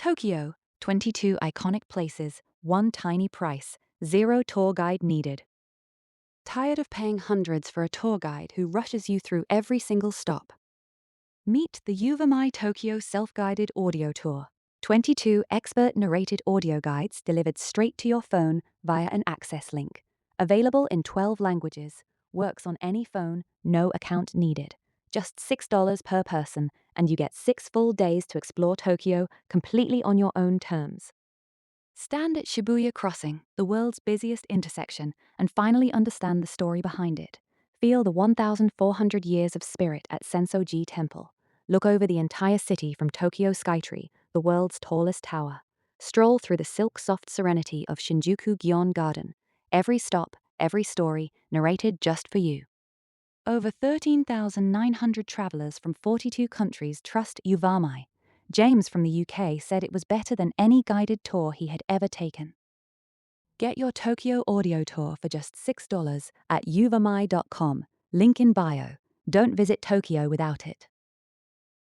Tokyo, 22 iconic places, one tiny price, zero tour guide needed. Tired of paying hundreds for a tour guide who rushes you through every single stop? Meet the Uvamai Tokyo self-guided audio tour. 22 expert-narrated audio guides delivered straight to your phone via an access link. Available in 12 languages. Works on any phone, no account needed. Just $6 per person, and you get 6 full days to explore Tokyo completely on your own terms. Stand at Shibuya Crossing, the world's busiest intersection, and finally understand the story behind it. Feel the 1,400 years of spirit at Sensoji Temple. Look over the entire city from Tokyo Skytree, the world's tallest tower. Stroll through the silk-soft serenity of Shinjuku Gyeon Garden. Every stop, every story, narrated just for you. Over 13,900 travelers from 42 countries trust Uvamai. James from the UK said it was better than any guided tour he had ever taken. Get your Tokyo audio tour for just $6 at uvamai.com. Link in bio. Don't visit Tokyo without it.